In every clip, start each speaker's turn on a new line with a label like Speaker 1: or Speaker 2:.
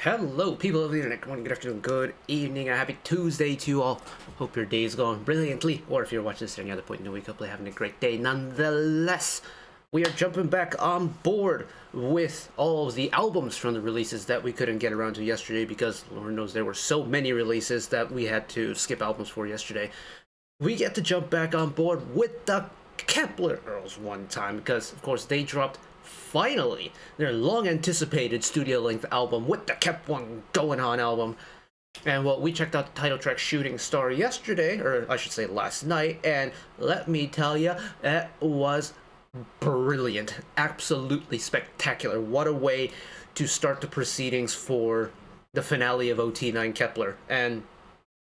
Speaker 1: Hello, people of the internet. Good morning, good afternoon, good evening, and a happy Tuesday to you all. Hope your day is going brilliantly, or if you're watching this at any other point in the week, hopefully having a great day. Nonetheless, we are jumping back on board with all of the albums from the releases that we couldn't get around to yesterday because Lord knows there were so many releases that we had to skip albums for yesterday. We get to jump back on board with the Kep1er girls one time because, of course, they dropped finally their long-anticipated studio-length album with the Kep1going album. And well, we checked out the title track Shooting Star yesterday, or I should say last night, and let me tell you, it was brilliant. Absolutely spectacular. What a way to start the proceedings for the finale of OT9 Kep1er. And,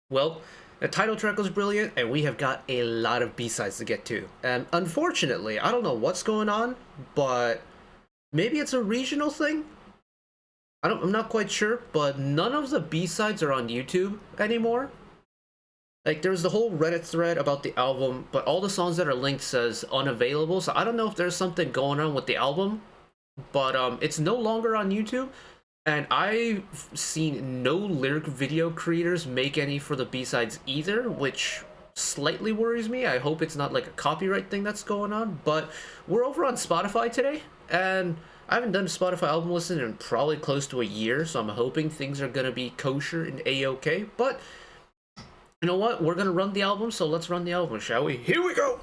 Speaker 1: well, the title track was brilliant, and we have got a lot of B-sides to get to. And unfortunately, I don't know what's going on, but maybe it's a regional thing? I'm not quite sure, but none of the B-sides are on YouTube anymore. Like, there's the whole Reddit thread about the album, but all the songs that are linked says unavailable, so I don't know if there's something going on with the album, but it's no longer on YouTube, and I've seen no lyric video creators make any for the B-sides either, which slightly worries me. I hope it's not like a copyright thing that's going on, but we're over on Spotify today, and I haven't done a Spotify album listen in probably close to a year, so I'm hoping things are gonna be kosher and a-okay. But you know what? We're gonna run the album, so let's run the album, shall we? Here we go!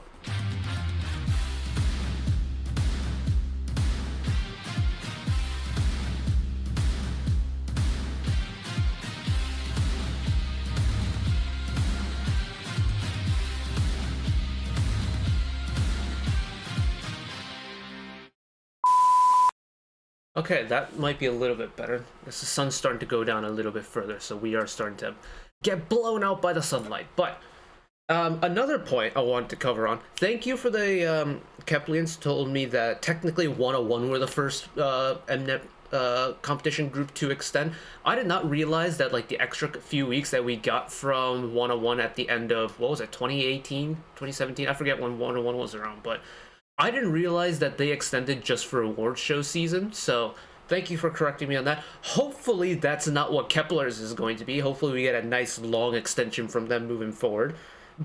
Speaker 1: Okay, that might be a little bit better. The sun's starting to go down a little bit further, so we are starting to get blown out by the sunlight. But another point I wanted to cover on. Thank you for the Keplians told me that technically 101 were the first Mnet competition group to extend. I did not realize that like the extra few weeks that we got from 101 at the end of, what was it, 2018, 2017? I forget when 101 was around, but I didn't realize that they extended just for award show season, so thank you for correcting me on that. Hopefully that's not what Kep1er's is going to be. Hopefully we get a nice long extension from them moving forward.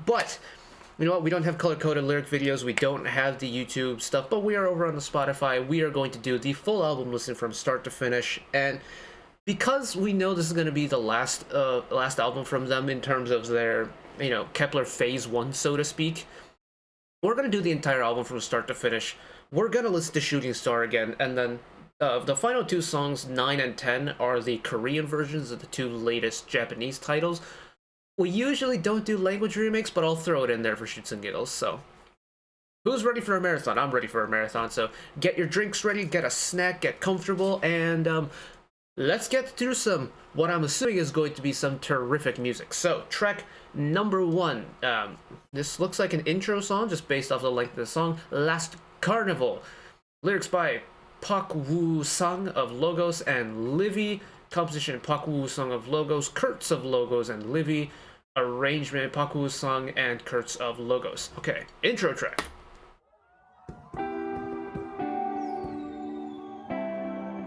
Speaker 1: But, you know what, we don't have color-coded lyric videos, we don't have the YouTube stuff, but we are over on the Spotify. We are going to do the full album listen from start to finish, and because we know this is going to be the last album from them in terms of their, you know, Kep1er Phase 1, so to speak, we're going to do the entire album from start to finish. We're going to listen to Shooting Star again, and then the final two songs, 9 and 10, are the Korean versions of the two latest Japanese titles. We usually don't do language remakes, but I'll throw it in there for shits and giggles, so. Who's ready for a marathon? I'm ready for a marathon, so get your drinks ready, get a snack, get comfortable, and let's get through some, what I'm assuming is going to be some terrific music. So, track number 1. This looks like an intro song, just based off the length of the song. Last Carnival. Lyrics by Park Woo-sung of Logos and Livy. Composition Park Woo-sung of Logos. Kurtz of Logos and Livy. Arrangement Park Woo-sung and Kurtz of Logos. Okay, intro track.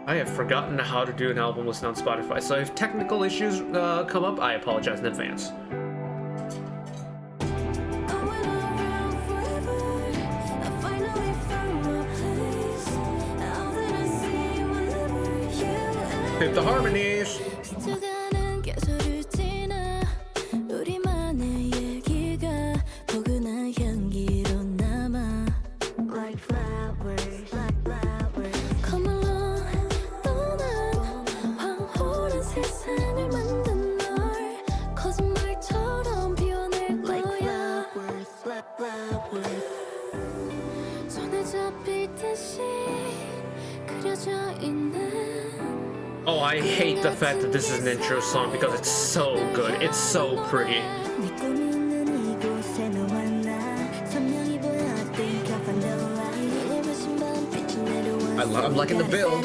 Speaker 1: I have forgotten how to do an album listen on Spotify, so if technical issues come up, I apologize in advance. Hit the harmonies! Oh, I hate the fact that this is an intro song because it's so good. It's so pretty. I'm liking the build.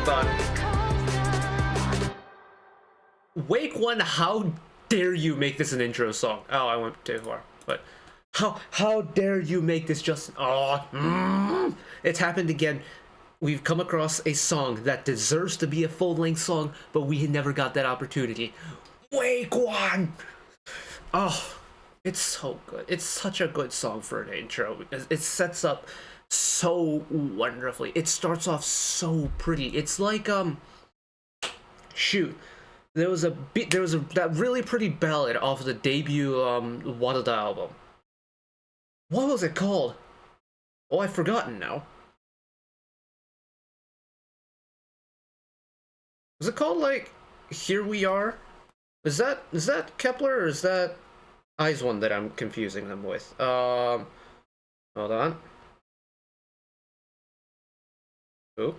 Speaker 1: hold on. Kep1, how dare you make this an intro song? Oh, I went too far. But how dare you make this just... Oh, it's happened again. We've come across a song that deserves to be a full-length song, but we never got that opportunity. Kep1! Oh, it's so good. It's such a good song for an intro. It sets up so wonderfully. It starts off so pretty. It's like, shoot. There was that really pretty ballad off of the debut, Wada album. What was it called? Oh, I've forgotten now. Was it called, like, Here We Are? Is that Kep1er, or is that Eyes one that I'm confusing them with? Hold on. Ooh.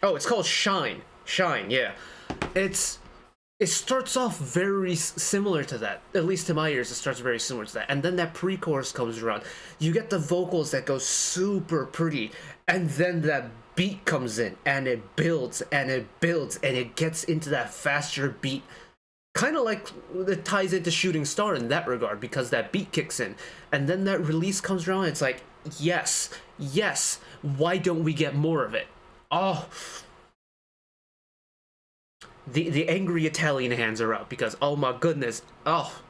Speaker 1: Oh, it's called Shine. Shine, yeah. It starts off very similar to that. At least to my ears, it starts very similar to that. And then that pre-chorus comes around. You get the vocals that go super pretty. And then that beat comes in. And it builds, and it builds, and it gets into that faster beat. Kind of like it ties into Shooting Star in that regard, because that beat kicks in. And then that release comes around, and it's like, yes, yes, why don't we get more of it? Oh... The angry Italian hands are up, because oh my goodness, oh,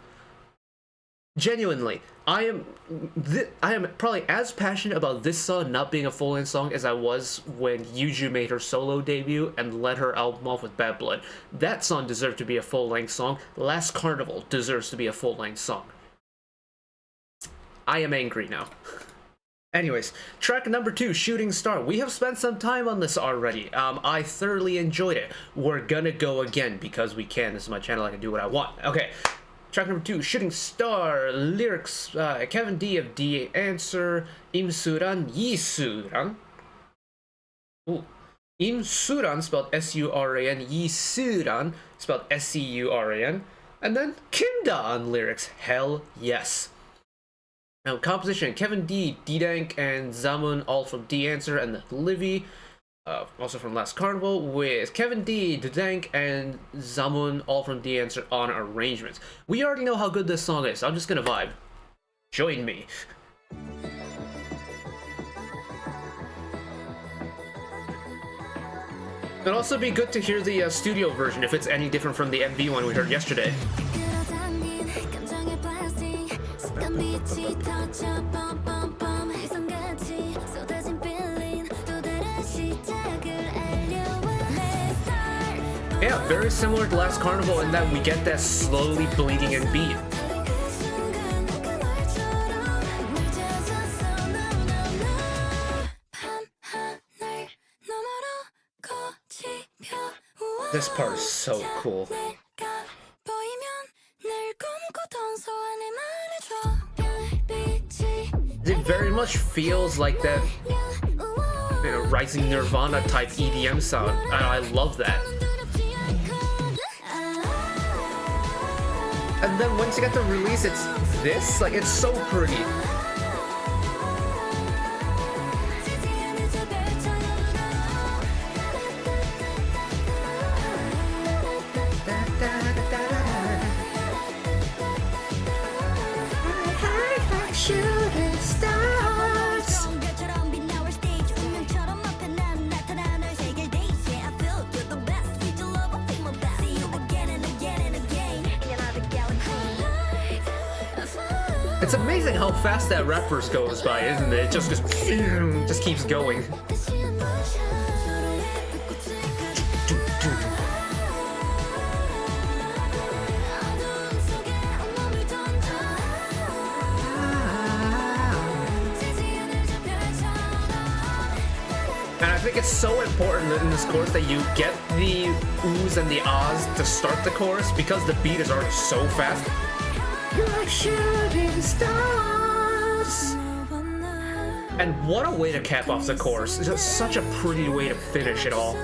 Speaker 1: genuinely, I am probably as passionate about this song not being a full-length song as I was when Yuju made her solo debut and led her album off with Bad Blood. That song deserved to be a full-length song. Last Carnival deserves to be a full-length song. I am angry now. Anyways, track number 2, Shooting Star. We have spent some time on this already. I thoroughly enjoyed it. We're gonna go again because we can. This is my channel, I can do what I want. Okay, track number 2, Shooting Star. Lyrics, Kevin of D Answer, Imsuran, Yisuran. Ooh. Imsuran, spelled S-U-R-A-N, Yisuran, spelled S-C-U-R-A-N. And then Kimda on lyrics, hell yes. Now, composition, Kevin D, D-Dank, and Zamun, all from D-Answer, and then Livy, also from Last Carnival, with Kevin D, D-Dank, and Zamun, all from D-Answer on arrangements. We already know how good this song is, so I'm just gonna vibe. Join me. It'd also be good to hear the studio version, if it's any different from the MV one we heard yesterday. Yeah, very similar to Last Carnival in that we get that slowly bleeding in beat. This part is so cool. It very much feels like that, you know, Rising Nirvana type EDM sound, and I love that. And then once you get the release, it's this, like, it's so pretty. It's amazing how fast that rap verse goes by, isn't it? It just keeps going. And I think it's so important in this chorus that you get the oohs and the ahs to start the chorus, because the beat is already so fast. You're like shooting stars. And what a way to cap off the chorus. It's just such a pretty way to finish it all.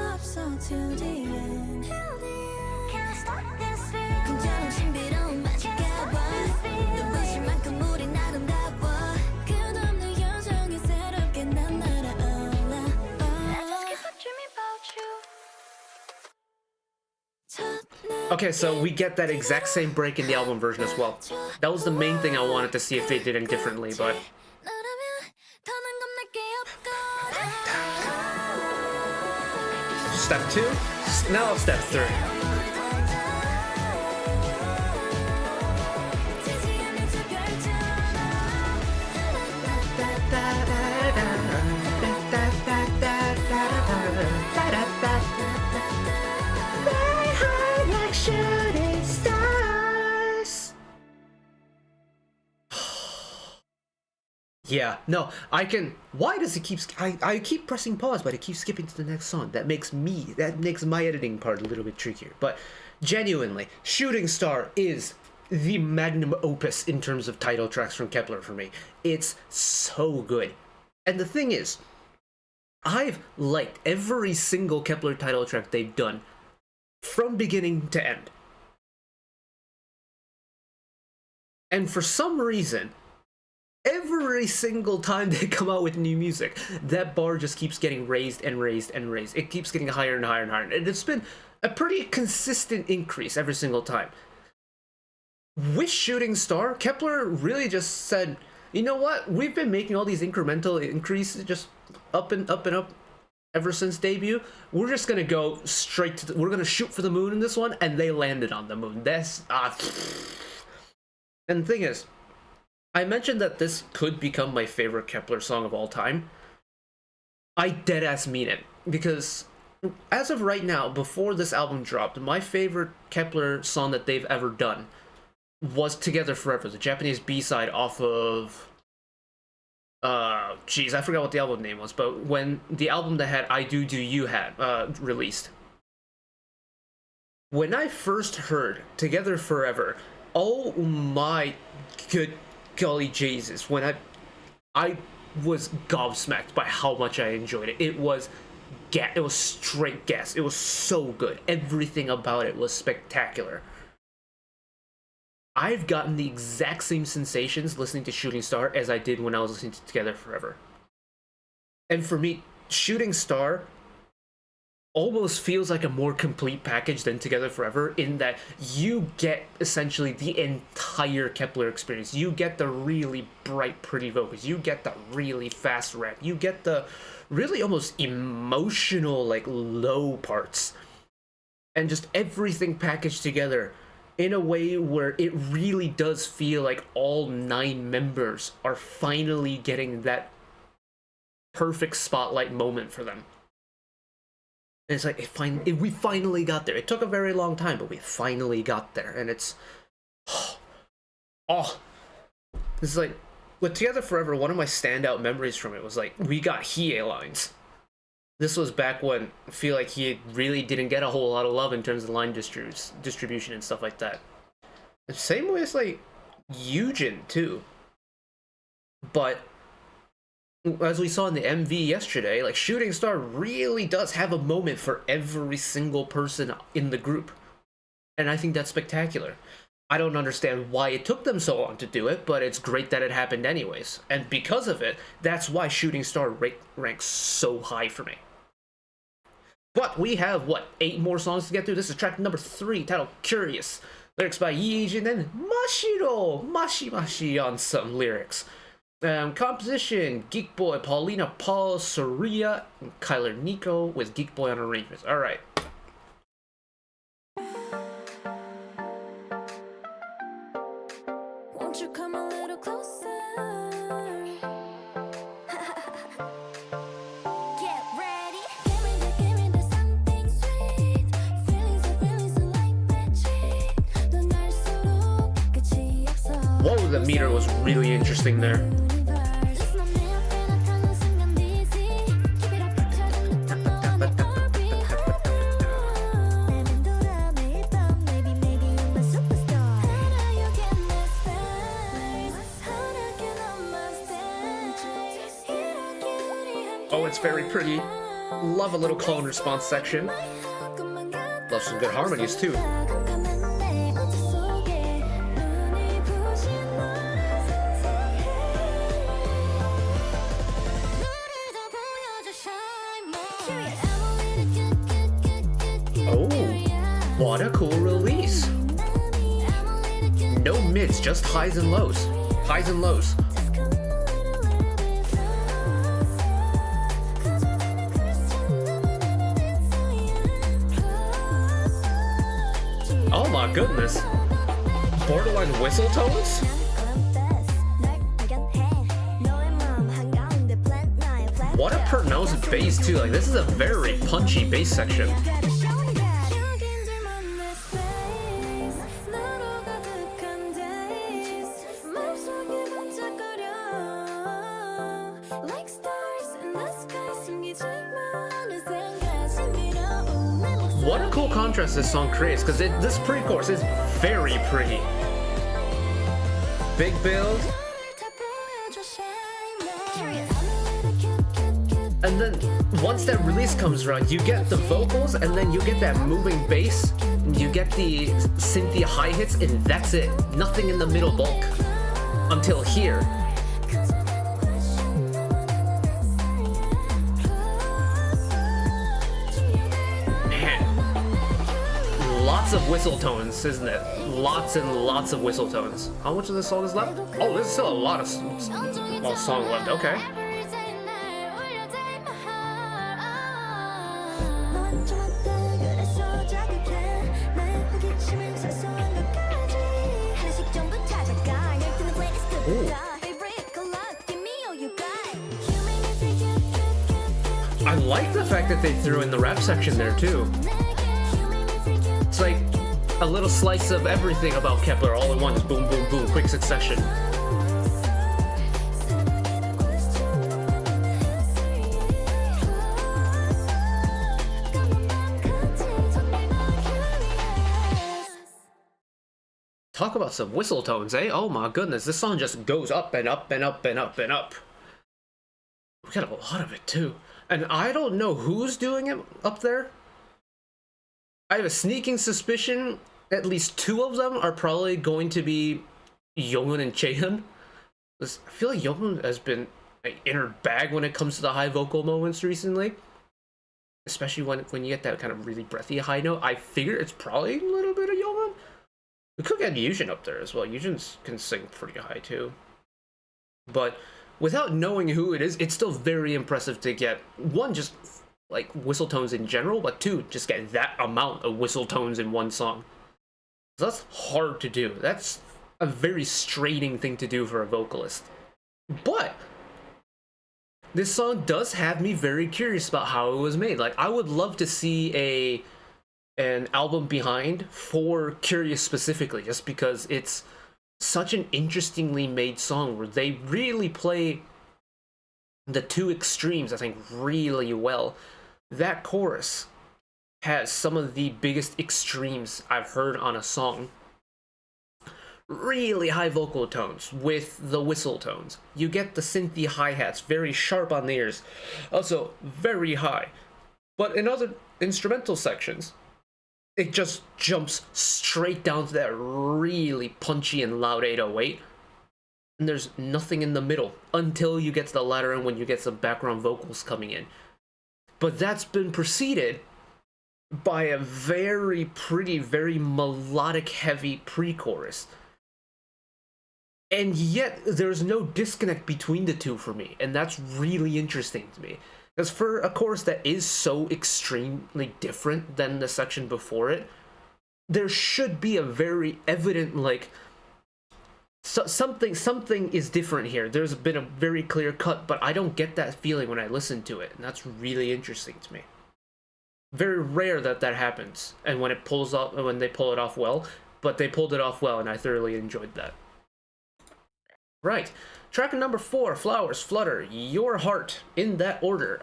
Speaker 1: Okay, so we get that exact same break in the album version as well. That was the main thing I wanted to see if they did it differently, but... Step 2, now step 3. Yeah, no, I can... Why does it keep... I keep pressing pause, but it keeps skipping to the next song. That makes my editing part a little bit trickier. But genuinely, Shooting Star is the magnum opus in terms of title tracks from Kep1er for me. It's so good. And the thing is, I've liked every single Kep1er title track they've done from beginning to end. And for some reason... every single time they come out with new music, that bar just keeps getting raised and raised and raised. It keeps getting higher and higher and higher. And it's been a pretty consistent increase every single time. With Shooting Star, Kep1er really just said, you know what? We've been making all these incremental increases just up and up and up ever since debut. We're just going to go straight to we're going to shoot for the moon in this one. And they landed on the moon. That's... And the thing is, I mentioned that this could become my favorite Kep1er song of all time. I deadass mean it, because as of right now, before this album dropped, my favorite Kep1er song that they've ever done was Together Forever, the Japanese B-side off of... Jeez, I forgot what the album name was, but when the album that had I Do Do You had released. When I first heard Together Forever, oh my good... golly Jesus, when I was gobsmacked by how much I enjoyed it. It was straight gas. It was so good. Everything about it was spectacular. I've gotten the exact same sensations listening to Shooting Star as I did when I was listening to Together Forever. And for me, Shooting Star almost feels like a more complete package than Together Forever, in that you get essentially the entire Kep1er experience. You get the really bright, pretty vocals. You get the really fast rap. You get the really almost emotional, like, low parts. And just everything packaged together in a way where it really does feel like all 9 members are finally getting that perfect spotlight moment for them. And it's like, we finally got there. It took a very long time, but we finally got there. And it's... Oh. This is like... With Together Forever, one of my standout memories from it was like, we got Hiei lines. This was back when I feel like he really didn't get a whole lot of love in terms of line distribution and stuff like that. The same way as like Yujin too. But as we saw in the MV yesterday, like Shooting Star really does have a moment for every single person in the group. And I think that's spectacular. I don't understand why it took them so long to do it, but it's great that it happened anyways. And because of it, that's why Shooting Star ranks so high for me. But we have, what, 8 more songs to get through? This is track number 3, titled Curious. Lyrics by Yijin and Mashiro! Mashi on some lyrics. Composition, Geek Boy, Paulina, Paul, Soria, and Kyler Nico with Geek Boy on arrangements. Alright.
Speaker 2: Won't you come a little closer? Get ready. Give me the something sweet. Feelings are like magic. 넌 알수록 끝이 없어.
Speaker 1: Whoa, the meter was really interesting there. Oh, it's very pretty. Love a little call and response section. Love some good harmonies too. Oh, What a cool release. No mids, just highs and lows. Highs and lows. Oh my goodness. Borderline whistle tones? What a pronounced bass too. Like, this is a very punchy bass section. What a cool contrast this song creates, because this pre-chorus is very pretty. Big build. And then once that release comes around, you get the vocals, and then you get that moving bass, you get the synthy hi-hats, and that's it. Nothing in the middle bulk until here. Lots of whistle tones, isn't it? Lots and lots of whistle tones. How much of this song is left? Oh, there's still a lot of song left. Okay. Ooh. I like the fact that they threw in the rap section there too. It's like a little slice of everything about Kep1er all in one, just boom, boom, boom, quick succession. Talk about some whistle tones, eh? Oh my goodness, this song just goes up and up and up and up and up. We got a lot of it too. And I don't know who's doing it up there. I have a sneaking suspicion at least two of them are probably going to be Young and Chaehyun. I feel like Young has been in her bag when it comes to the high vocal moments recently. Especially when you get that kind of really breathy high note. I figure it's probably a little bit of Young. We could get Yujin up there as well. Yujin can sing pretty high too. But without knowing who it is, it's still very impressive to get, one, just like whistle tones in general, but two, just get that amount of whistle tones in one song. So that's hard to do. That's a very straining thing to do for a vocalist. But this song does have me very curious about how it was made. Like, I would love to see an album behind for Curious specifically, just because it's such an interestingly made song where they really play the two extremes, I think, really well. That chorus has some of the biggest extremes I've heard on a song. Really high vocal tones with the whistle tones. You get the synthy hi-hats, very sharp on the ears, also very high. But in other instrumental sections, it just jumps straight down to that really punchy and loud 808. And there's nothing in the middle until you get to the latter end when you get some background vocals coming in. But that's been preceded by a very pretty, very melodic heavy pre-chorus. And yet there's no disconnect between the two for me. And that's really interesting to me. Because for a chorus that is so extremely different than the section before it, there should be a very evident, like, something is different here. There's been a very clear cut, but I don't get that feeling when I listen to it, and that's really interesting to me. Very rare that happens, and when they pull it off well, but they pulled it off well, and I thoroughly enjoyed that. Right. Track number 4, Flowers, Flutter, Your Heart, in that order.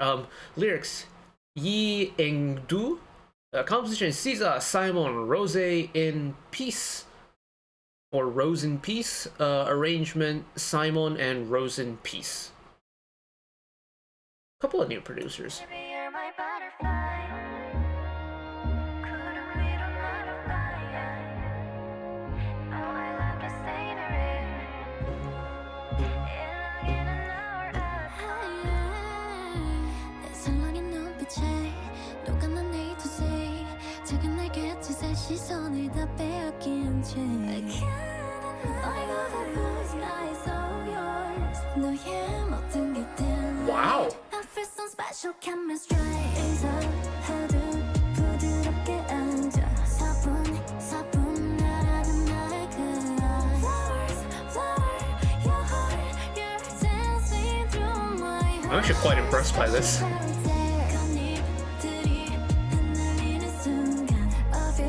Speaker 1: Lyrics, Yi Engdu. Composition, Caesar, Simon, Rose in Peace, or Rose in Peace. Arrangement, Simon and Rose in Peace. Couple of new producers.
Speaker 2: 시선
Speaker 1: I'm actually quite impressed by this.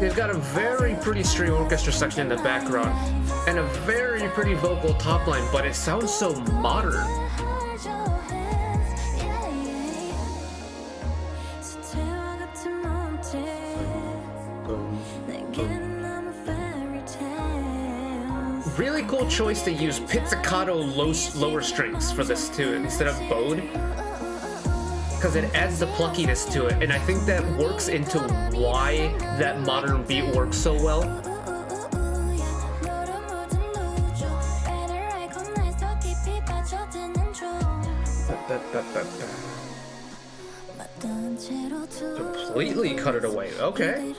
Speaker 1: They've got a very pretty string orchestra section in the background and a very pretty vocal top line, but it sounds so modern. Really cool choice to use pizzicato lower strings for this too instead of bowed, because it adds the pluckiness to it, and I think that works into why that modern beat works so well. Completely cut it away. Okay.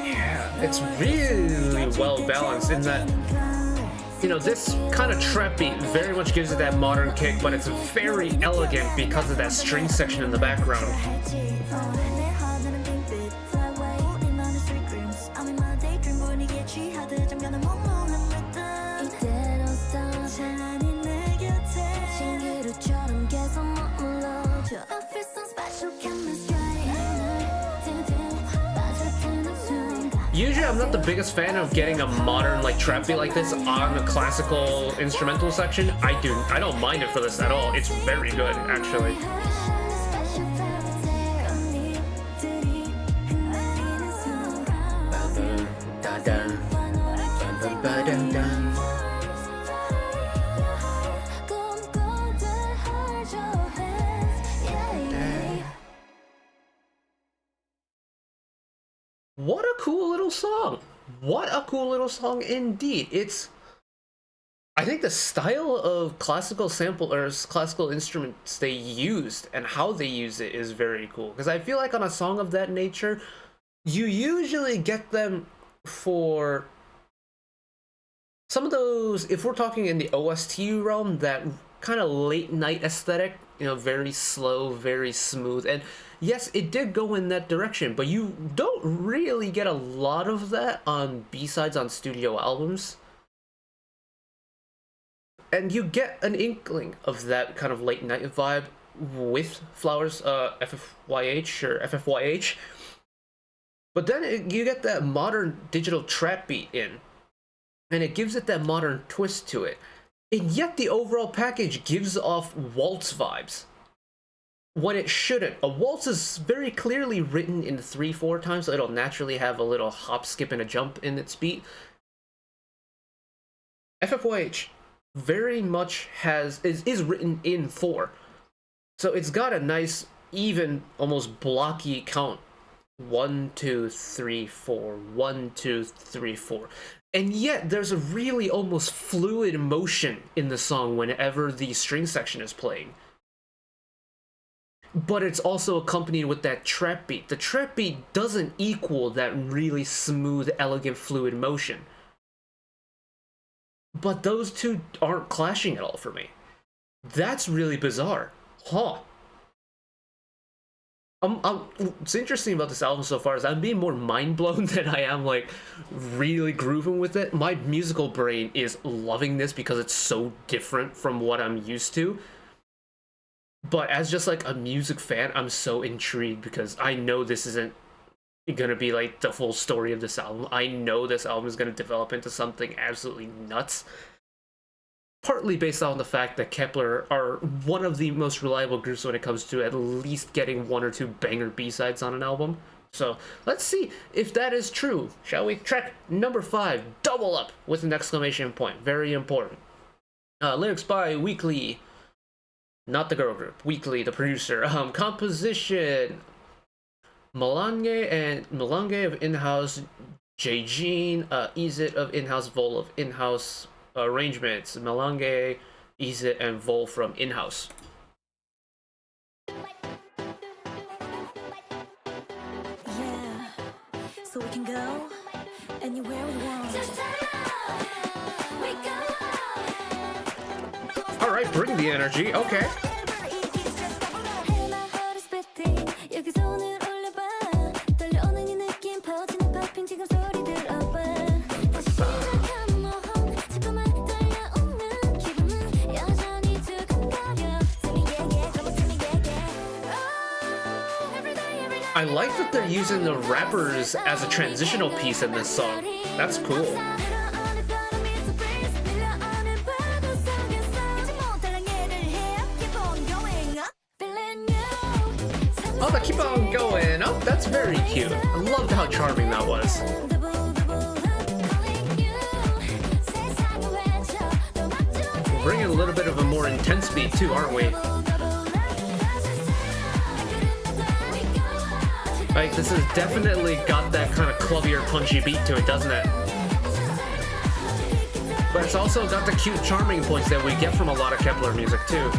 Speaker 1: Yeah, it's really well balanced in that, you know, this kind of trap beat very much gives it that modern kick, but it's very elegant because of that string section in the background. Usually I'm not the biggest fan of getting a modern like trap beat like this on a classical instrumental section. I don't mind it for this at all. It's very good actually. What a cool little song. What a cool little song indeed. I think the style of classical samplers, classical instruments they used and how they use it is very cool. Because I feel like on a song of that nature, you usually get them for some of those, if we're talking in the OST realm, that kind of late night aesthetic, you know, very slow, very smooth. And yes, it did go in that direction, but you don't really get a lot of that on B-sides on studio albums. And you get an inkling of that kind of late night vibe with Flowers, FFYH or FFYH. But then you get that modern digital trap beat in, and it gives it that modern twist to it. And yet the overall package gives off waltz vibes when it shouldn't. A waltz is very clearly written in 3/4 time, so it'll naturally have a little hop, skip, and a jump in its beat. FFYH very much is written in 4, so it's got a nice, even, almost blocky count. 1, 2, 3, 4, 1, 2, 3, 4. And yet there's a really almost fluid motion in the song whenever the string section is playing. But it's also accompanied with that trap beat. The trap beat doesn't equal that really smooth, elegant, fluid motion. But those two aren't clashing at all for me. That's really bizarre. Huh. What's interesting about this album so far is I'm being more mind blown than I am like really grooving with it. My musical brain is loving this because it's so different from what I'm used to. But as just like a music fan, I'm so intrigued because I know this isn't gonna be like the full story of this album. I know this album is gonna develop into something absolutely nuts. Partly based on the fact that Kep1er are one of the most reliable groups when it comes to at least getting 1 or 2 banger B-sides on an album. So let's see if that is true, shall we? Track number 5, Double Up with an exclamation point. Very important. Lyrics by Weekly, not the girl group. Weekly, the producer. Composition, Melange of in-house, Jaejin, Izit of in-house, Vol of in-house. Arrangements, Melange, Izit, and Vol from in-house. Alright, bring the energy, okay. I like that they're using the rappers as a transitional piece in this song. That's cool. Oh, the keep on going. Oh, that's very cute. I loved how charming that was. We're bringing a little bit of a more intense beat too, aren't we? Like, this has definitely got that kind of clubbier, punchy beat to it, doesn't it? But it's also got the cute, charming points that we get from a lot of Kep1er music too.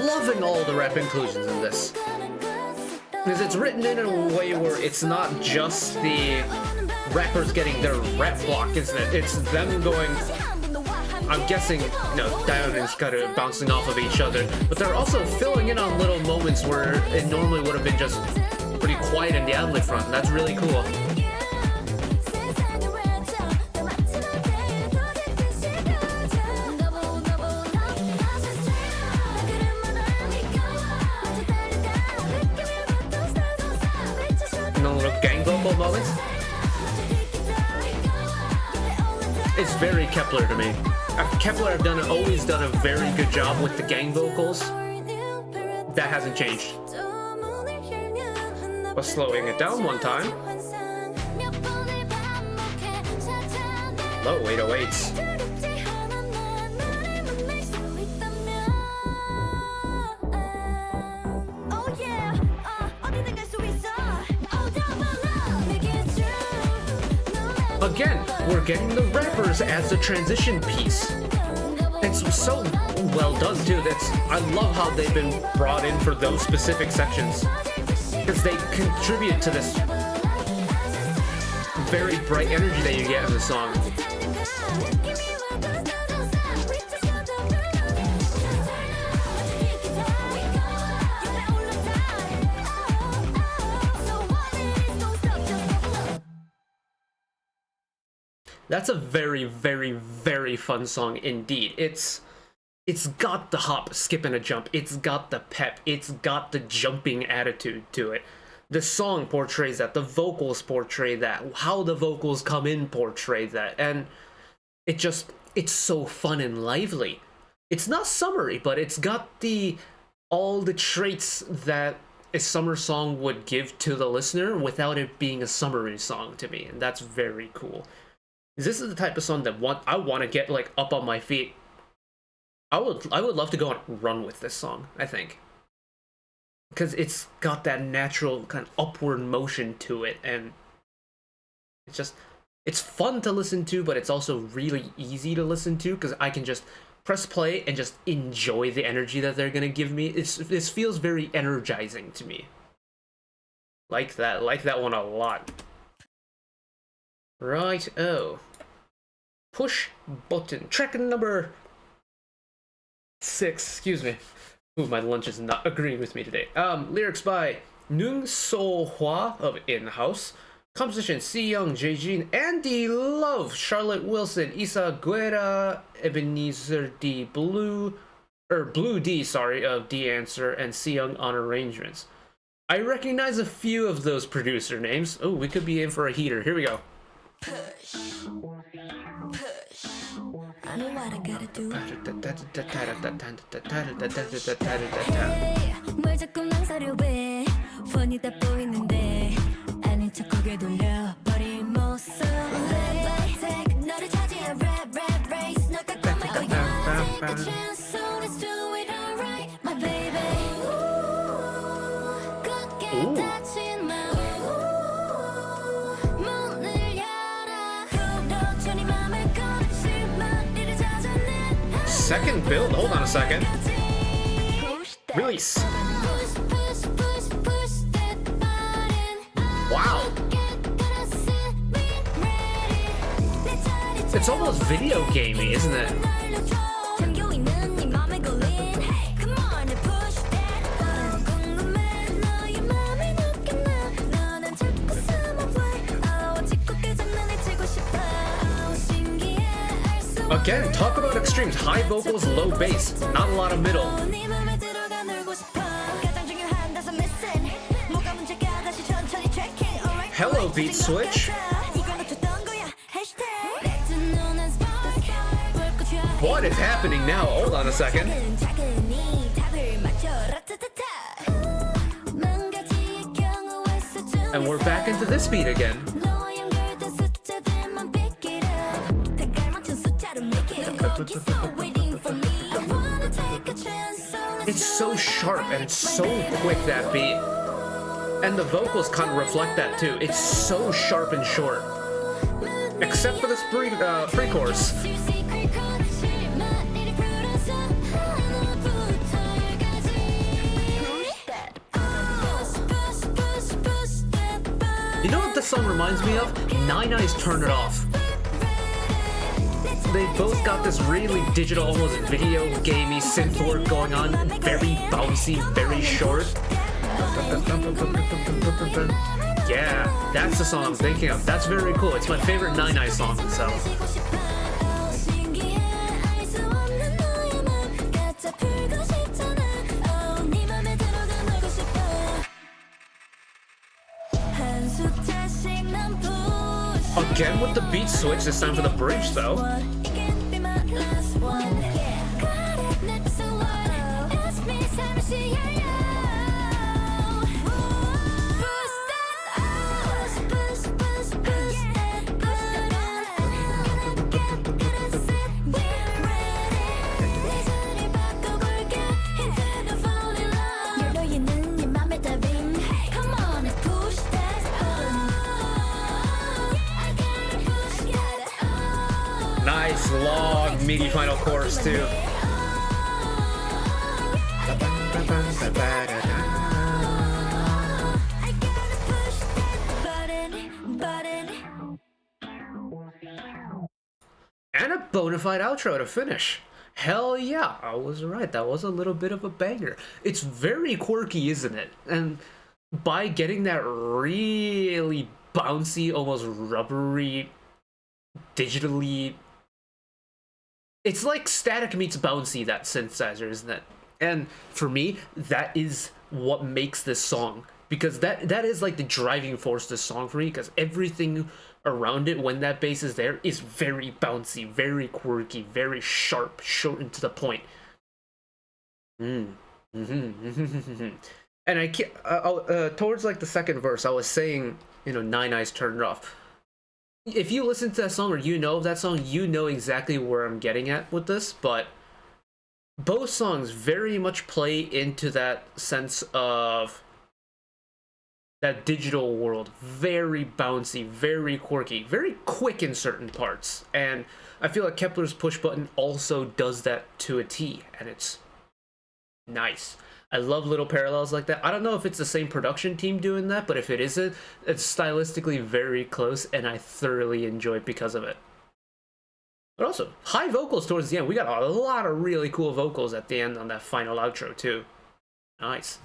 Speaker 1: Loving all the rap inclusions in this. Because it's written in a way where it's not just the rappers getting their rap block, isn't it? It's them going, I'm guessing, down and kind of bouncing off of each other, but they're also filling in on little moments where it normally would have been just pretty quiet in the ad-lib front, and that's really cool. Little gang vocal moments. It's very Kep1er to me. Kep1er have always done a very good job with the gang vocals. That hasn't changed. But slowing it down one time. Low 808s. Again, we're getting the rappers as a transition piece. It's so well done too. I love how they've been brought in for those specific sections, because they contribute to this very bright energy that you get in the song. That's a very, very, very fun song indeed. It's got the hop, skip, and a jump. It's got the pep. It's got the jumping attitude to it. The song portrays that. The vocals portray that. How the vocals come in portray that. And it's so fun and lively. It's not summery, but it's got all the traits that a summer song would give to the listener without it being a summery song to me. And that's very cool. This is the type of song that I want to get like up on my feet. I would love to go and run with this song, I think. Because it's got that natural kind of upward motion to it, and it's fun to listen to, but it's also really easy to listen to because I can just press play and just enjoy the energy that they're gonna give me. This feels very energizing to me. Like that one a lot. Right, push button. Track number 6, excuse me. Ooh, my lunch is not agreeing with me today. Lyrics by Nung So Hwa of In-House. Composition, Si-young, Jae-jin, Andy Love, Charlotte Wilson, Isa Guerra, Ebenezer D. Blue D, of D-Answer, and Si-young on arrangements. I recognize a few of those producer names. Oh, we could be in for a heater. Here we go.
Speaker 2: Push. I know what I gotta do. 뭘 자꾸 망설여 왜 훤히 다 보이는데 아닌 척 고개 돌려버린 모습 너를 차지한 rap race 널 깎아먹어 Take a chance so let's do it alright my baby 굳게 닫힌 마음 문을 열어 그렇죠 네 맘을 꺼내실 말이
Speaker 1: second build. Hold on a second. Release. Wow. It's almost video gamey, isn't it? Again, talk about extremes. High vocals, low bass. Not a lot of middle. Hello, beat switch. What is happening now? Hold on a second. And we're back into this beat again. It's so sharp and it's so quick, that beat. And the vocals kind of reflect that too. It's so sharp and short. Except for this pre-chorus. You know what this song reminds me of? Nine Eyes Turn It Off. They both got this really digital, almost video gamey synth work going on. Very bouncy, very short. Yeah, that's the song I'm thinking of. That's very cool. It's my favorite Nine Eyes song, so. Again with the beat switch, this time for the bridge though. Nice long meaty final chorus too. And a bona fide outro to finish. Hell yeah, I was right. That was a little bit of a banger. It's very quirky, isn't it? And by getting that really bouncy, almost rubbery, digitally... It's like static meets bouncy, that synthesizer, isn't it? And for me, that is what makes this song. Because that is like the driving force of this song for me, because everything around it, when that bass is there, is very bouncy, very quirky, very sharp, short and to the point. And I can't, towards like the second verse, I was saying, you know, Nine Eyes Turn It Off. If you listen to that song or you know of that song, you know exactly where I'm getting at with this, but both songs very much play into that sense of that digital world. Very bouncy, very quirky, very quick in certain parts. And I feel like Kep1er's push button also does that to a T, and it's nice. I love little parallels like that. I don't know if it's the same production team doing that, but if it isn't, it's stylistically very close, and I thoroughly enjoy it because of it. But also, high vocals towards the end. We got a lot of really cool vocals at the end on that final outro, too. Nice.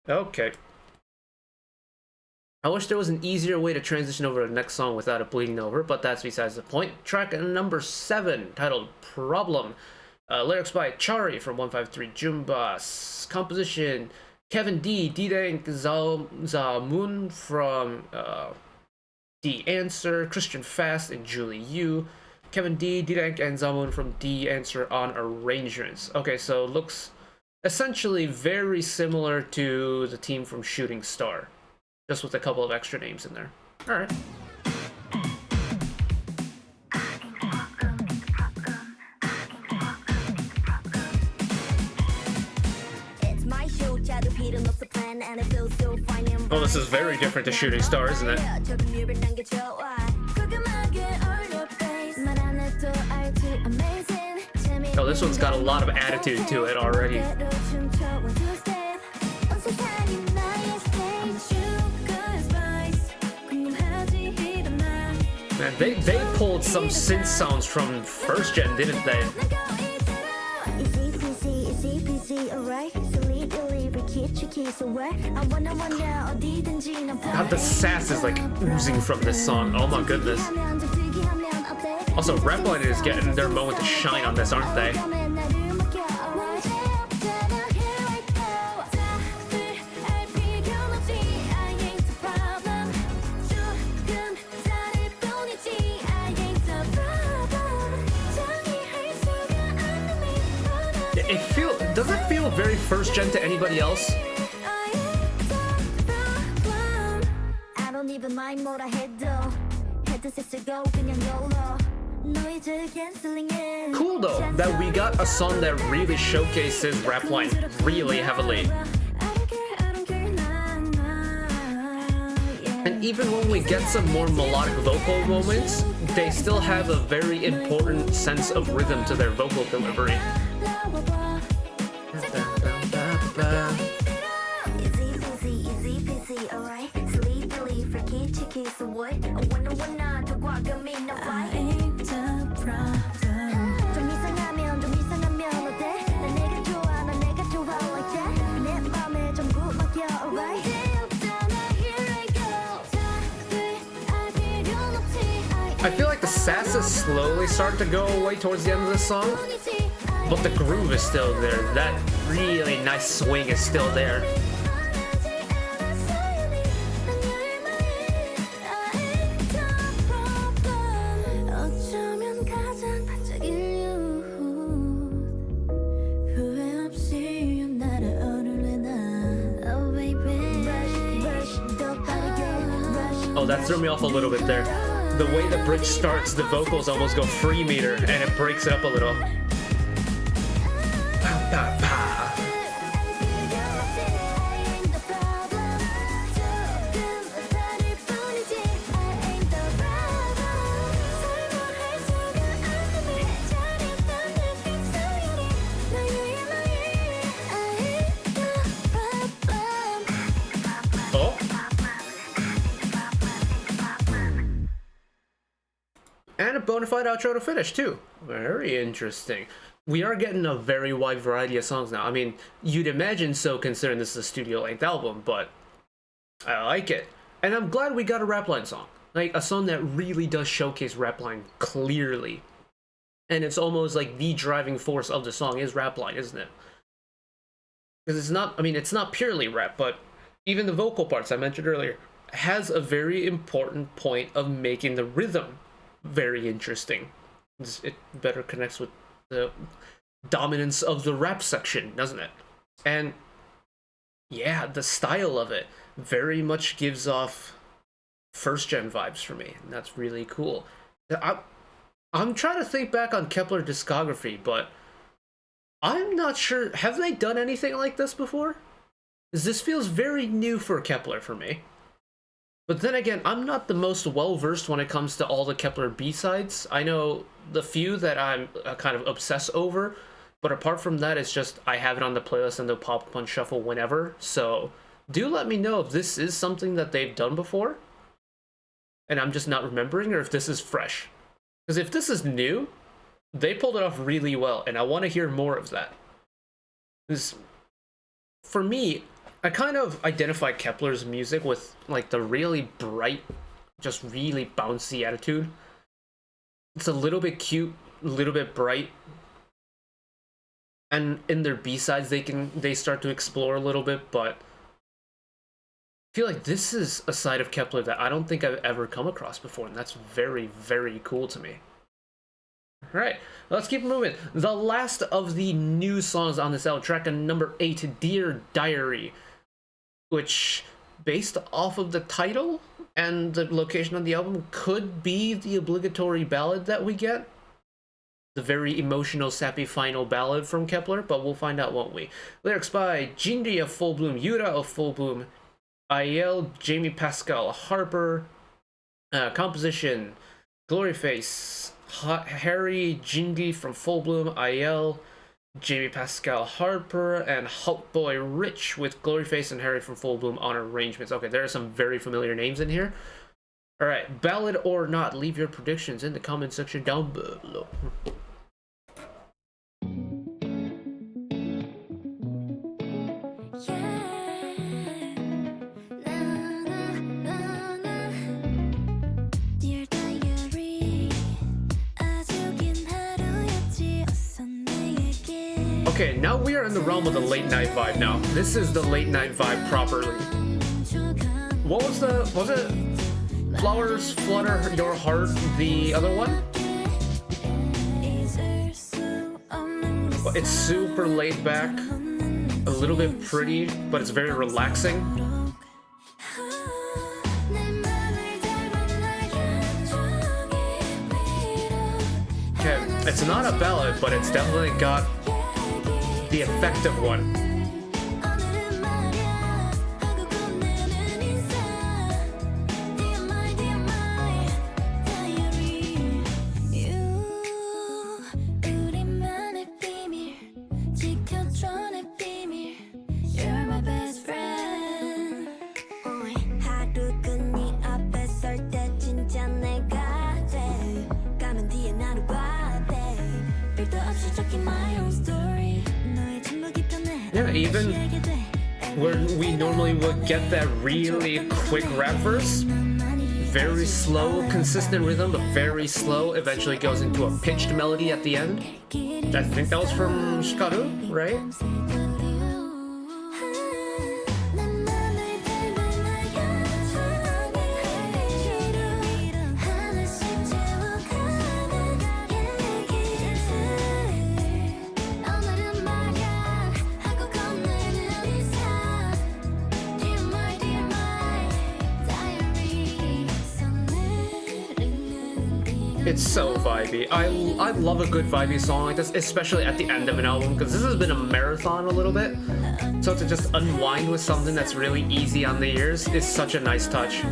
Speaker 1: Okay. I wish there was an easier way to transition over to the next song without it bleeding over, but that's besides the point. Track number 7, titled Problem. Lyrics by Chari from 153 Jumbas. Composition Kevin D-Dank Zamun from D Answer, Christian Fast and Julie Yu. Kevin D-Dank and Zamun from D Answer on arrangements. Okay, so looks essentially very similar to the team from Shooting Star, just with a couple of extra names in there. Alright. Well, this is very different to Shooting Star, isn't it? Oh, this one's got a lot of attitude to it already. Man, they pulled some synth sounds from first gen, didn't they? God, the sass is like oozing from this song. Oh my goodness. Also, Repline is getting their moment to shine on this, aren't they? Does it feel very first gen to anybody else? Cool though, that we got a song that really showcases Repline really heavily. And even when we get some more melodic vocal moments, they still have a very important sense of rhythm to their vocal delivery. I feel like the sass is slowly starting to go away towards the end of the song, but the groove is still there. That really nice swing is still there. Oh, that threw me off a little bit there. The way the bridge starts, the vocals almost go free meter, and it breaks it up a little. Pow, pow, pow. And a bona fide outro to finish, too. Very interesting. We are getting a very wide variety of songs now. I mean, you'd imagine so considering this is a studio-length album, but I like it. And I'm glad we got a Repline song. Like, a song that really does showcase Repline clearly. And it's almost like the driving force of the song is Repline, isn't it? Because it's not, I mean, it's not purely rap, but even the vocal parts I mentioned earlier has a very important point of making the rhythm very interesting. It better connects with the dominance of the rap section, doesn't it? And yeah, the style of it very much gives off first gen vibes for me, and that's really cool. I'm trying to think back on Kep1er discography, but I'm not sure. Have they done anything like this before? Because this feels very new for Kep1er for me. But then again, I'm not the most well-versed when it comes to all the Kep1er B-sides. I know the few that I'm kind of obsessed over, but apart from that, it's just I have it on the playlist and they'll pop up on shuffle whenever. So do let me know if this is something that they've done before, and I'm just not remembering, or if this is fresh. Because if this is new, they pulled it off really well, and I want to hear more of that. Because for me, I kind of identify Kep1er's music with like the really bright, just really bouncy attitude. It's a little bit cute, a little bit bright. And in their B-sides they start to explore a little bit, but I feel like this is a side of Kep1er that I don't think I've ever come across before, and that's very, very cool to me. Alright, let's keep moving. The last of the new songs on this album, track number 8, Dear Diary, which, based off of the title and the location on the album, could be the obligatory ballad that we get. The very emotional, sappy final ballad from Kep1er, but we'll find out, won't we? Lyrics by Jinri of Full Bloom, Yura of Full Bloom, Aiel, Jamie Pascal Harper, composition, Gloryface, Harry Jindy from Full Bloom, IL, Jamie Pascal Harper, and Hulk Boy Rich with Gloryface and Harry from Full Bloom on arrangements. Okay, there are some very familiar names in here. Alright, ballad or not, leave your predictions in the comment section down below. Okay, now we are in the realm of the late night vibe now. This is the late night vibe properly. What was it Flowers, Flutter, Your Heart, the other one? It's super laid back, a little bit pretty, but it's very relaxing. Okay, it's not a ballad, but it's definitely got the effective one. Yeah, even where we normally would get that really quick rap verse, very slow, consistent rhythm, but very slow, eventually goes into a pitched melody at the end. I think that was from Shikaru, right? It's so vibey. I love a good vibey song like this, especially at the end of an album, because this has been a marathon a little bit. So to just unwind with something that's really easy on the ears is such a nice touch.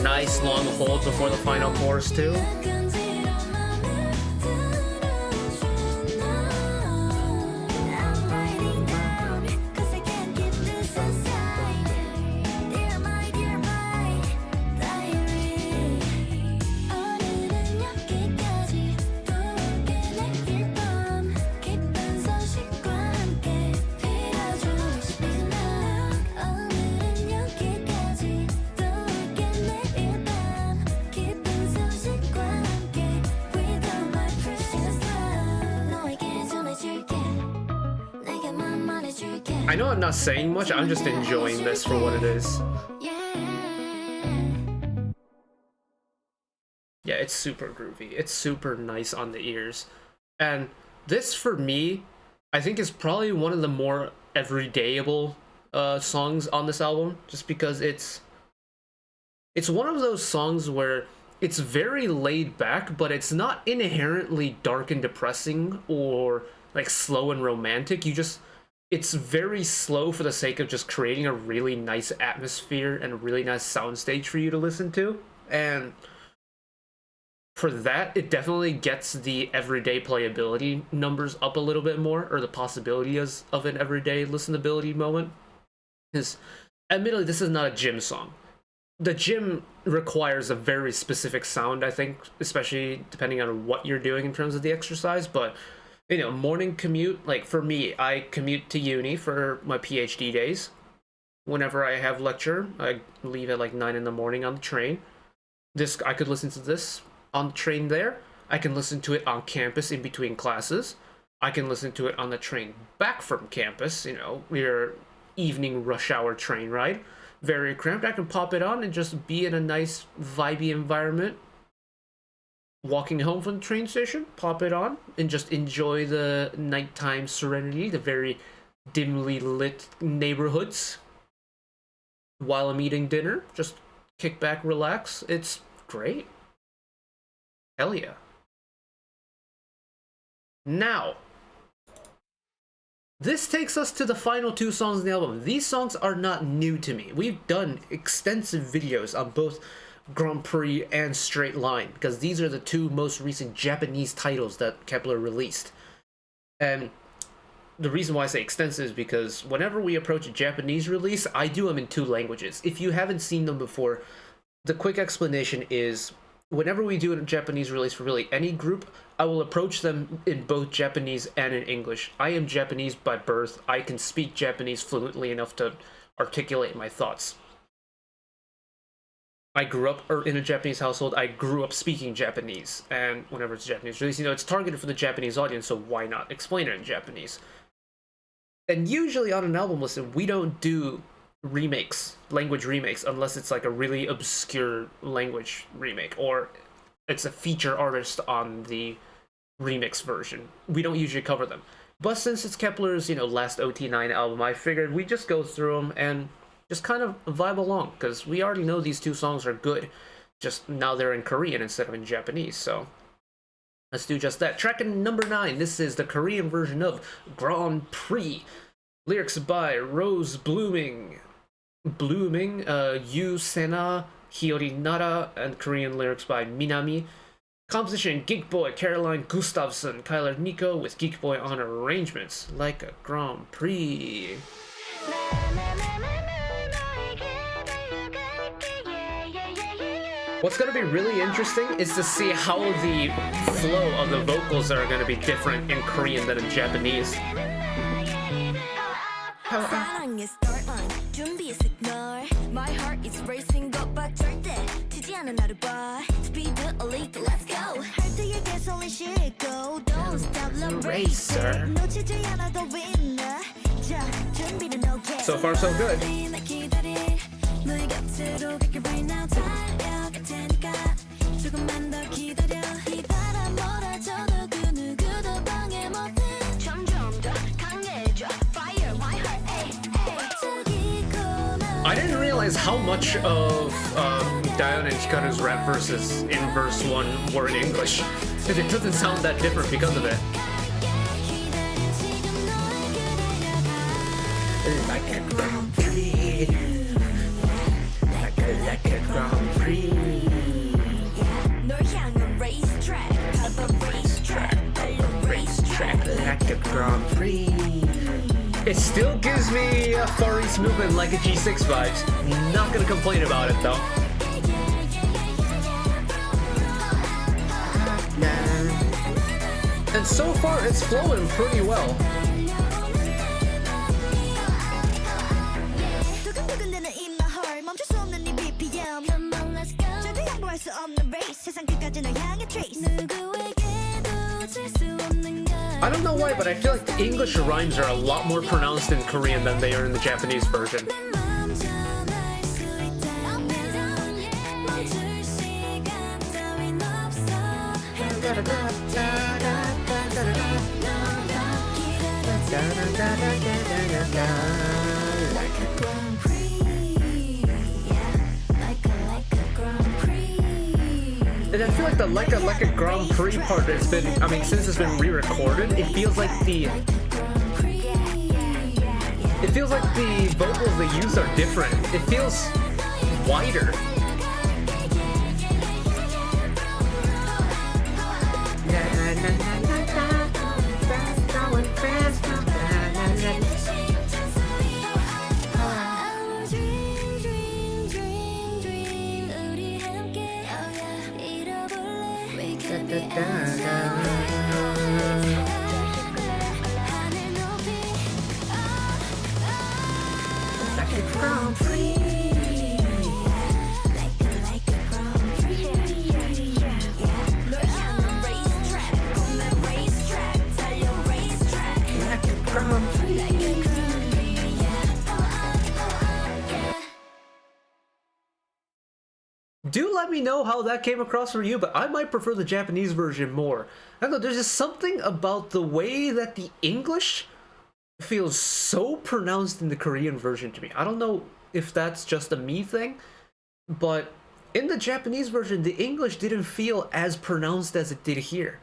Speaker 1: Nice long hold before the final chorus too. I know I'm not saying much, I'm just enjoying this for what it is. Yeah, it's super groovy. It's super nice on the ears. And this, for me, I think is probably one of the more everydayable songs on this album, just because it's one of those songs where it's very laid back, but it's not inherently dark and depressing or like slow and romantic. It's very slow for the sake of just creating a really nice atmosphere and a really nice soundstage for you to listen to. And for that, it definitely gets the everyday playability numbers up a little bit more, or the possibilities of an everyday listenability moment. Because admittedly, this is not a gym song. The gym requires a very specific sound, I think, especially depending on what you're doing in terms of the exercise, but you know, morning commute, like for me, I commute to uni for my PhD days. Whenever I have lecture, I leave at like 9 in the morning on the train. I could listen to this on the train there. I can listen to it on campus in between classes. I can listen to it on the train back from campus, you know, your evening rush hour train ride. Very cramped. I can pop it on and just be in a nice vibey environment. Walking home from the train station, pop it on, and just enjoy the nighttime serenity, the very dimly lit neighborhoods. While I'm eating dinner, just kick back, relax. It's great. Hell yeah. Now, This takes us to the final two songs in the album. These songs are not new to me. We've done extensive videos on both Grand Prix and Straight Line, because these are the two most recent Japanese titles that Kep1er released. And the reason why I say extensive is because whenever we approach a Japanese release, I do them in two languages. If you haven't seen them before, the quick explanation is whenever we do a Japanese release for really any group, I will approach them in both Japanese and in English. I am Japanese by birth. I can speak Japanese fluently enough to articulate my thoughts. I grew up in a Japanese household. I grew up speaking Japanese, and whenever it's a Japanese release, it's targeted for the Japanese audience, so why not explain it in Japanese? And usually on an album listen, we don't do remakes, language remakes, unless it's like a really obscure language remake, or it's a feature artist on the remix version. We don't usually cover them. But since it's Kep1er's, last OT9 album, I figured we just go through them and just kind of vibe along, because we already know these two songs are good. Just now they're in Korean instead of in Japanese, so let's do just that. Track number 9, this is the Korean version of Grand Prix. Lyrics by Rose Blooming, Yu Sena, Hiyori Nara, and Korean lyrics by Minami. Composition, Geek Boy, Caroline Gustafsson, Kyler Nico, with Geek Boy on arrangements. Like a Grand Prix. What's going to be really interesting is to see how the flow of the vocals are going to be different in Korean than in Japanese. My heart is racing, but 절대 지지 않은 나를 봐. Speed elite, let's go. 할때에게 손을 싣고 don't stop the racer. 놓치지 않아도 winner. 자, 준비는 okay. So far, so good. 너의 곁으로 갈게 right now. 달려갈 테니까 조금만 더 기다려. 이 바람 몰아줘도 그 누구도 방해 못해. 점점 더 강해져. Fire my heart, ay, ay. I didn't realize how much of Daeon and Hikaru's rap verses in verse 1 were in English. It doesn't sound that different because of it. Like a Grand Prix. Like a Grand Prix. 널 향한 racetrack. Racetrack. Like a Grand Prix. It still gives me a Far East movement like a G6 vibes. Not gonna complain about it though. And so far it's flowing pretty well. I don't know why, but I feel like the English rhymes are a lot more pronounced in Korean than they are in the Japanese version. And I feel like the like a Grand Prix part has been, since it's been re-recorded, it feels like the vocals they use are different. It feels wider. Do let me know how that came across for you, but I might prefer the Japanese version more. I don't know, there's just something about the way that the English feels so pronounced in the Korean version to me. I don't know if that's just a me thing, but in the Japanese version, the English didn't feel as pronounced as it did here.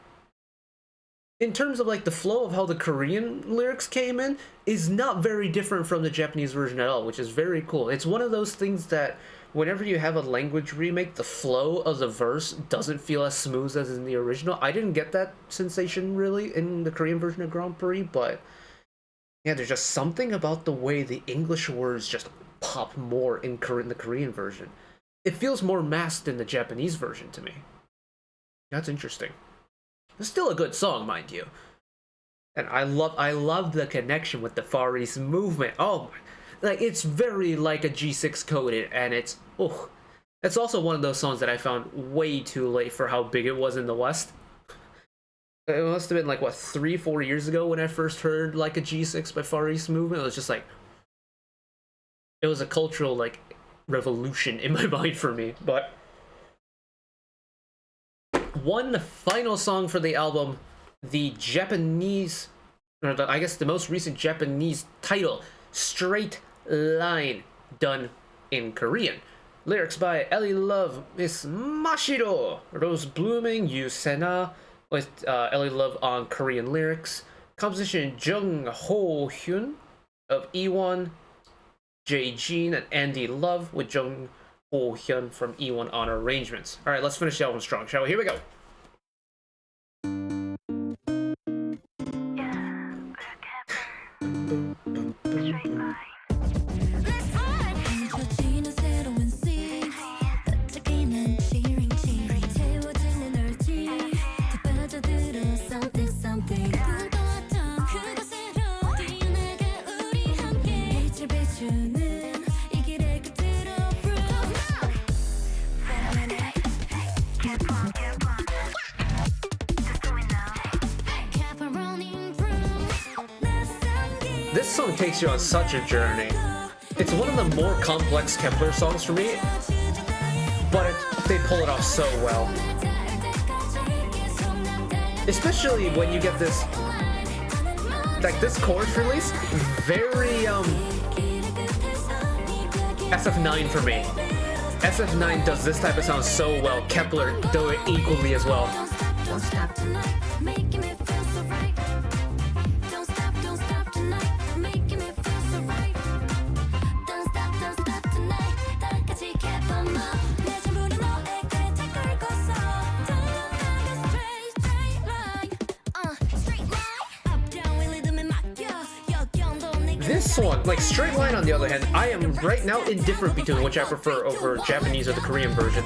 Speaker 1: in terms of like the flow of how the Korean lyrics came in, is not very different from the Japanese version at all, which is very cool. It's one of those things that whenever you have a language remake, the flow of the verse doesn't feel as smooth as in the original. I didn't get that sensation really in the Korean version of Grand Prix, but yeah, there's just something about the way the English words just pop more in the Korean version. It feels more masked in the Japanese version to me. That's interesting. It's still a good song, mind you. And I love the connection with the Far East movement. Oh my, like it's very like a G6 coded, and it's it's also one of those songs that I found way too late for how big it was in the West. It must have been like what 3-4 years ago when I first heard like a G6 by Far East movement. It was just like it was a cultural like revolution in my mind for me. But one final song for the album, the Japanese, or I guess the most recent Japanese title, Straight Line, done in Korean. Lyrics by Ellie Love, Miss Mashiro, Rose Blooming, Yu Sena, with Ellie Love on Korean lyrics. Composition Jung Ho Hyun of E1, Jay Jean and Andy Love, with Jung Ho Hyun from E1 on arrangements. Alright, let's finish the album strong, shall we? Here we go. This song takes you on such a journey. It's one of the more complex Kep1er songs for me, but they pull it off so well. Especially when you get this, like this chorus release, very SF9 for me. SF9 does this type of sound so well. Kep1er do it equally as well. Don't stop tonight, making me feel so right. Don't stop tonight, making me feel so right. Don't stop tonight, 다같이 Kep1er. 내 전부를 너에게 다 걸고서 달려가는 straight line, straight line. Up down with rhythm and 맡겨. 역경도 내게. This one, like Straight Line on the other hand, I am right now indifferent between which I prefer over Japanese or the Korean version.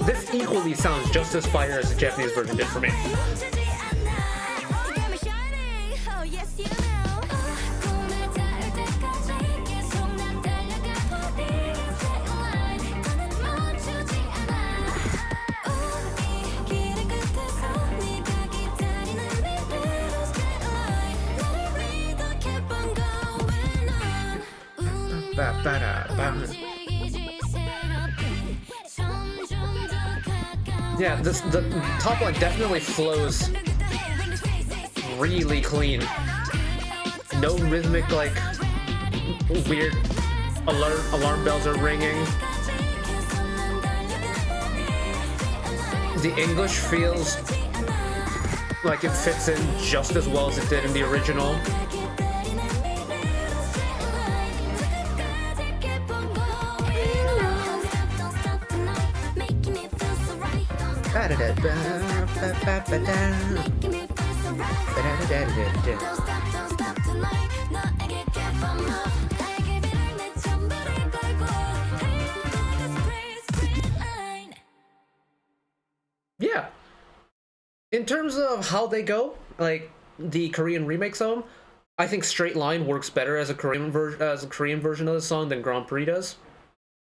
Speaker 1: This equally sounds just as fire as the Japanese version did for me. Yeah, the top line definitely flows really clean. No rhythmic, like, weird alarm bells are ringing. The English feels like it fits in just as well as it did in the original. Yeah. In terms of how they go, like the Korean remakes of them, I think Straight Line works better as a Korean version of the song than Grand Prix does.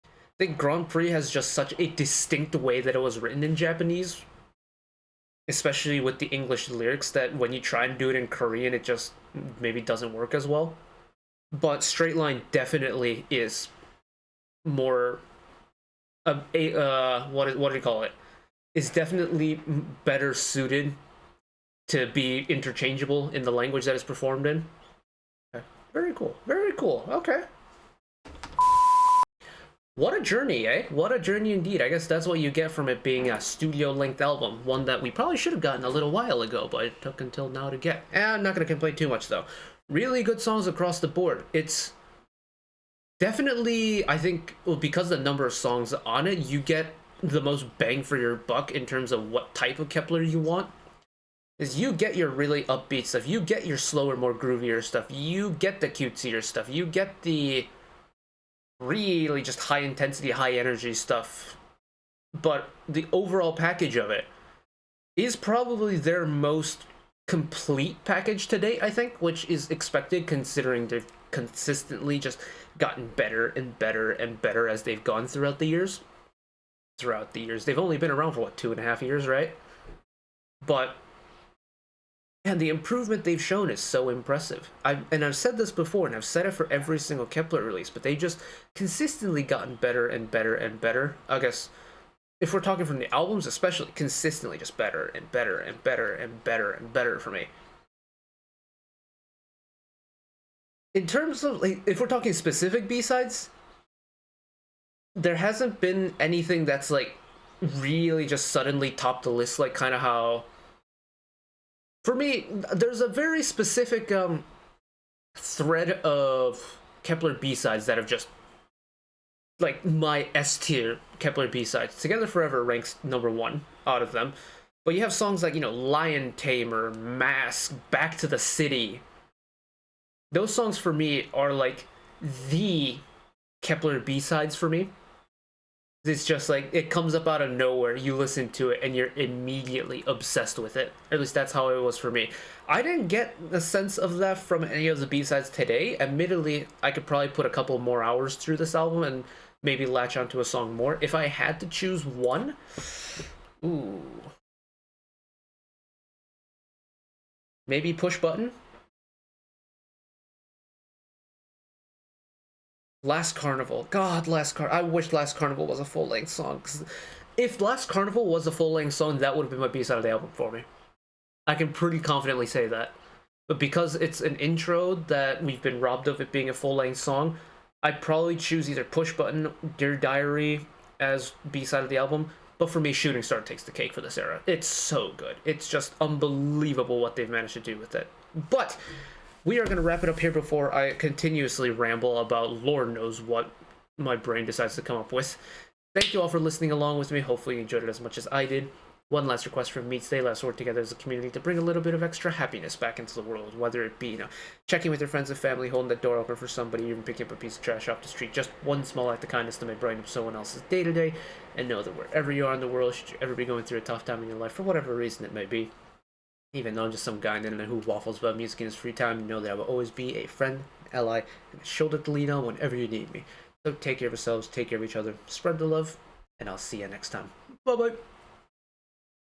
Speaker 1: I think Grand Prix has just such a distinct way that it was written in Japanese, especially with the English lyrics, that when you try and do it in Korean, it just maybe doesn't work as well. But Straight Line definitely is more what do you call it? Is definitely better suited to be interchangeable in the language that it's performed in. Okay. Very cool. Very cool. Okay. What a journey, eh? What a journey indeed. I guess that's what you get from it being a studio-length album. One that we probably should have gotten a little while ago, but it took until now to get. I'm not going to complain too much, though. Really good songs across the board. It's definitely, I think, well, because of the number of songs on it, you get the most bang for your buck in terms of what type of Kep1er you want. Is you get your really upbeat stuff, you get your slower, more groovier stuff, you get the cutesier stuff, you get the really just high intensity, high energy stuff. But the overall package of it is probably their most complete package to date, I think, which is expected considering they've consistently just gotten better and better and better as they've gone throughout the years. They've only been around for what, 2.5 years, right? But and the improvement they've shown is so impressive. I've said this before, and I've said it for every single Kep1er release, but they just consistently gotten better and better and better. I guess if we're talking from the albums, especially, consistently just better and better and better and better and better for me. In terms of, like, if we're talking specific B-sides, there hasn't been anything that's, like, really just suddenly topped the list, like, kind of how... For me, there's a very specific thread of Kep1er B-sides that have just, like, my S-tier Kep1er B-sides. Together Forever ranks #1 out of them. But you have songs like, you know, Lion Tamer, Mask, Back to the City. Those songs for me are, like, the Kep1er B-sides for me. It's just like, it comes up out of nowhere, you listen to it, and you're immediately obsessed with it. At least that's how it was for me. I didn't get a sense of that from any of the B-sides today. Admittedly, I could probably put a couple more hours through this album and maybe latch onto a song more. If I had to choose one, ooh. Maybe Push Button? Last Carnival. God, I wish Last Carnival was a full-length song. 'Cause if Last Carnival was a full-length song, that would have been my B-side of the album for me. I can pretty confidently say that. But because it's an intro that we've been robbed of it being a full-length song, I'd probably choose either Push Button, Dear Diary as B-side of the album. But for me, Shooting Star takes the cake for this era. It's so good. It's just unbelievable what they've managed to do with it. But we are going to wrap it up here before I continuously ramble about Lord knows what my brain decides to come up with. Thank you all for listening along with me. Hopefully you enjoyed it as much as I did. One last request from me today. Let's work together as a community to bring a little bit of extra happiness back into the world. Whether it be, you know, checking with your friends and family, holding the door open for somebody, even picking up a piece of trash off the street. Just one small act of kindness to make brighten up someone else's day-to-day. And know that wherever you are in the world, should you ever be going through a tough time in your life, for whatever reason it may be, even though I'm just some guy in the internet who waffles about music in his free time, you know that I will always be a friend, ally, and a shoulder to lean on whenever you need me. So take care of yourselves, take care of each other, spread the love, and I'll see you next time. Bye-bye.